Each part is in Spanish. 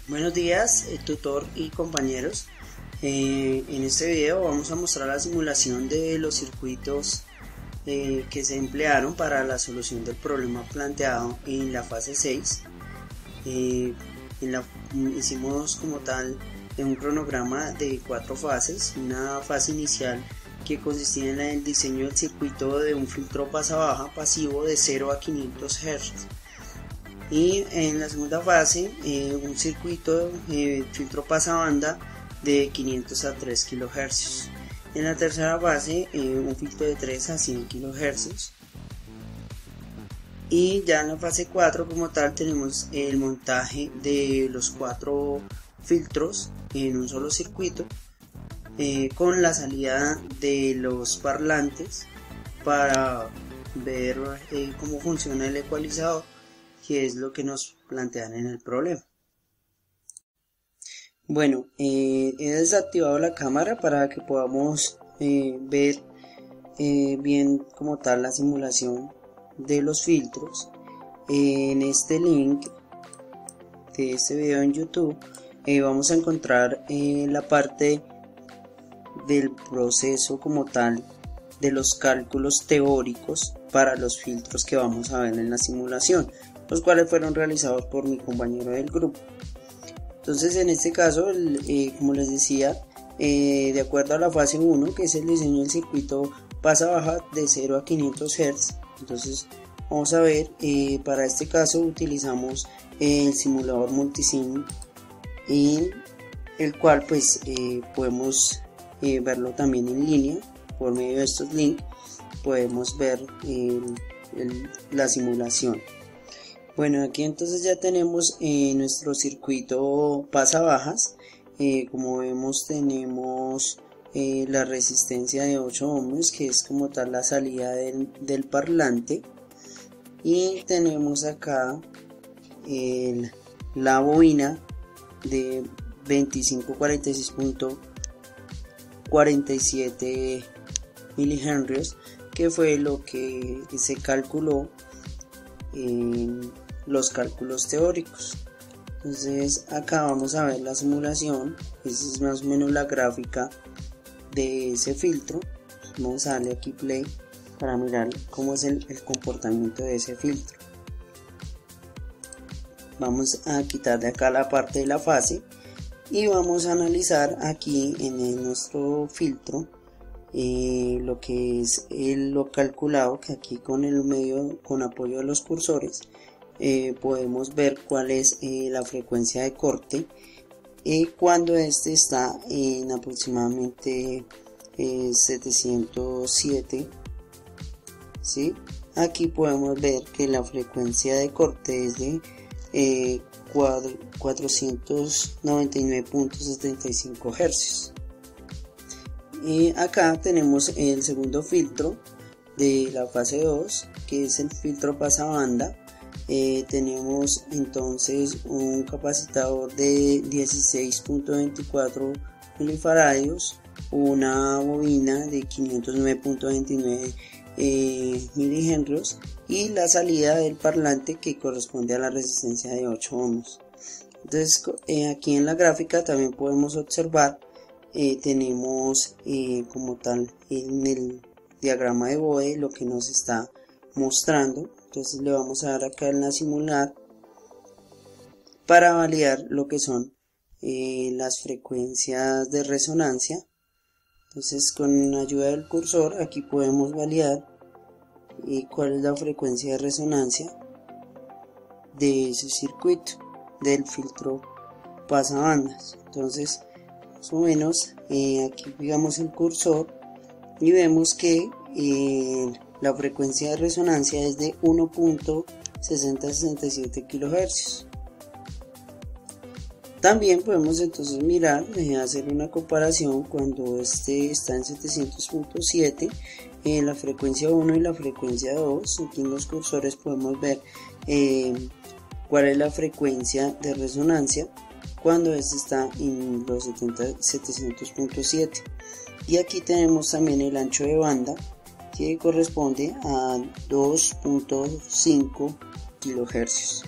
Buenos días, tutor y compañeros. En este video vamos a mostrar la simulación de los circuitos que se emplearon para la solución del problema planteado en la fase 6. Hicimos como tal un cronograma de 4 fases. Una fase inicial que consistía en el diseño del circuito de un filtro pasa-baja pasivo de 0 a 500 Hz. Y en la segunda fase un circuito filtro pasabanda de 500 a 3 kHz. En la tercera fase un filtro de 3 a 100 kHz. Y ya en la fase 4 como tal tenemos el montaje de los 4 filtros en un solo circuito con la salida de los parlantes para ver cómo funciona el ecualizador, que es lo que nos plantean en el problema. Bueno, he desactivado la cámara para que podamos ver bien como tal la simulación de los filtros. En este link de este video en YouTube vamos a encontrar la parte del proceso como tal de los cálculos teóricos para los filtros que vamos a ver en la simulación, los cuales fueron realizados por mi compañero del grupo. Entonces en este caso, como les decía, de acuerdo a la fase 1, que es el diseño del circuito pasa-baja de 0 a 500 Hz, entonces vamos a ver, para este caso utilizamos el simulador multisim, en el cual pues podemos verlo también en línea. Por medio de estos links podemos ver la simulación. Bueno, aquí entonces ya tenemos nuestro circuito pasabajas. Como vemos tenemos la resistencia de 8 ohms, que es como tal la salida del parlante, y tenemos acá la bobina de 2546.47 milihenrios, que fue lo que se calculó en los cálculos teóricos. Entonces acá vamos a ver la simulación. Esta es más o menos la gráfica de ese filtro. Vamos a darle aquí play para mirar cómo es el comportamiento de ese filtro. Vamos a quitar de acá la parte de la fase y vamos a analizar aquí en nuestro filtro lo que es lo calculado, que aquí con apoyo de los cursores podemos ver cuál es la frecuencia de corte cuando este está en aproximadamente 707. ¿sí? Aquí podemos ver que la frecuencia de corte es de 499.75 Hz. Acá tenemos el segundo filtro de la fase 2, que es el filtro pasabanda. Tenemos entonces un capacitor de 16.24 milifaradios, una bobina de 509.29 milihenrios y la salida del parlante, que corresponde a la resistencia de 8 ohms. Entonces aquí en la gráfica también podemos observar, tenemos como tal en el diagrama de Bode lo que nos está mostrando. Entonces le vamos a dar acá en la simular para validar lo que son las frecuencias de resonancia. Entonces con ayuda del cursor aquí podemos validar cuál es la frecuencia de resonancia de ese circuito del filtro pasabandas. Entonces más o menos aquí pegamos el cursor y vemos que la frecuencia de resonancia es de 1.6067 kHz. También podemos entonces mirar, hacer una comparación cuando este está en 700.7, la frecuencia 1 y la frecuencia 2. Aquí en los cursores podemos ver cuál es la frecuencia de resonancia cuando este está en los 700.7. Y aquí tenemos también el ancho de banda, que corresponde a 2.5 kHz.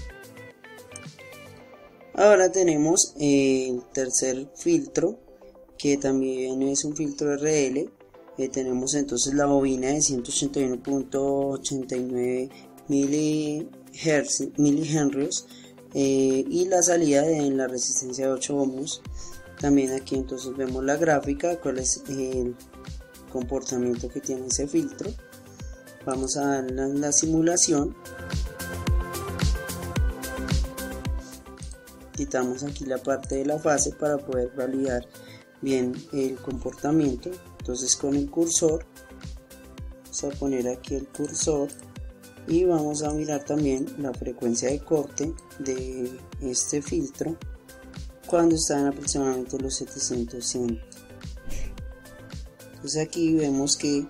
Ahora tenemos el tercer filtro, que también es un filtro RL. Tenemos entonces la bobina de 181.89 milihenrios y la salida en la resistencia de 8 ohmios. También aquí entonces vemos la gráfica, cuál es el comportamiento que tiene ese filtro. Vamos a dar la simulación. Quitamos aquí la parte de la fase para poder validar bien el comportamiento. Entonces con el cursor, vamos a poner aquí el cursor y vamos a mirar también la frecuencia de corte de este filtro cuando está en aproximadamente los 700-100. Entonces aquí vemos que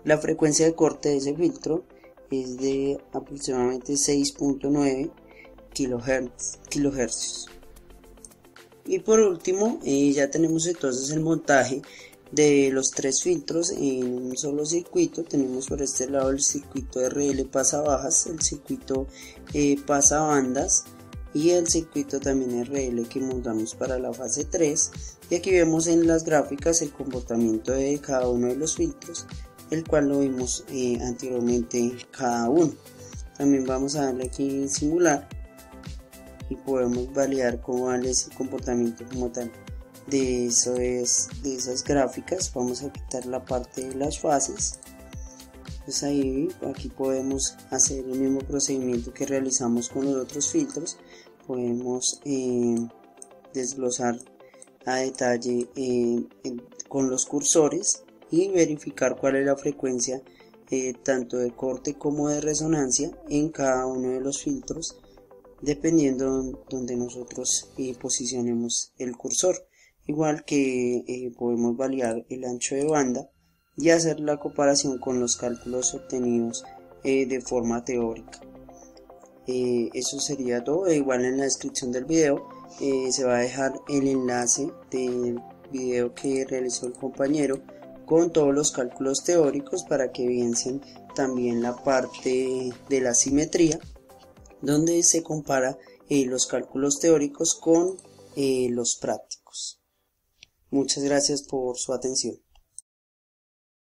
la frecuencia de corte de ese filtro es de aproximadamente 6.9 kilohercios. Y por último ya tenemos entonces el montaje de los tres filtros en un solo circuito. Tenemos por este lado el circuito RL pasabajas, el circuito pasabandas y el circuito también RL que montamos para la fase 3. Y aquí vemos en las gráficas el comportamiento de cada uno de los filtros, el cual lo vimos anteriormente cada uno. También vamos a darle aquí en simular y podemos validar cómo es el comportamiento como tal de esas gráficas. Vamos a quitar la parte de las fases. Pues aquí podemos hacer el mismo procedimiento que realizamos con los otros filtros. Podemos desglosar a detalle con los cursores y verificar cuál es la frecuencia tanto de corte como de resonancia en cada uno de los filtros, dependiendo donde nosotros posicionemos el cursor. Igual que podemos validar el ancho de banda y hacer la comparación con los cálculos obtenidos de forma teórica. Eso sería todo. Igual en la descripción del video se va a dejar el enlace del video que realizó el compañero con todos los cálculos teóricos para que evidencien también la parte de la simetría, donde se compara los cálculos teóricos con los prácticos. Muchas gracias por su atención.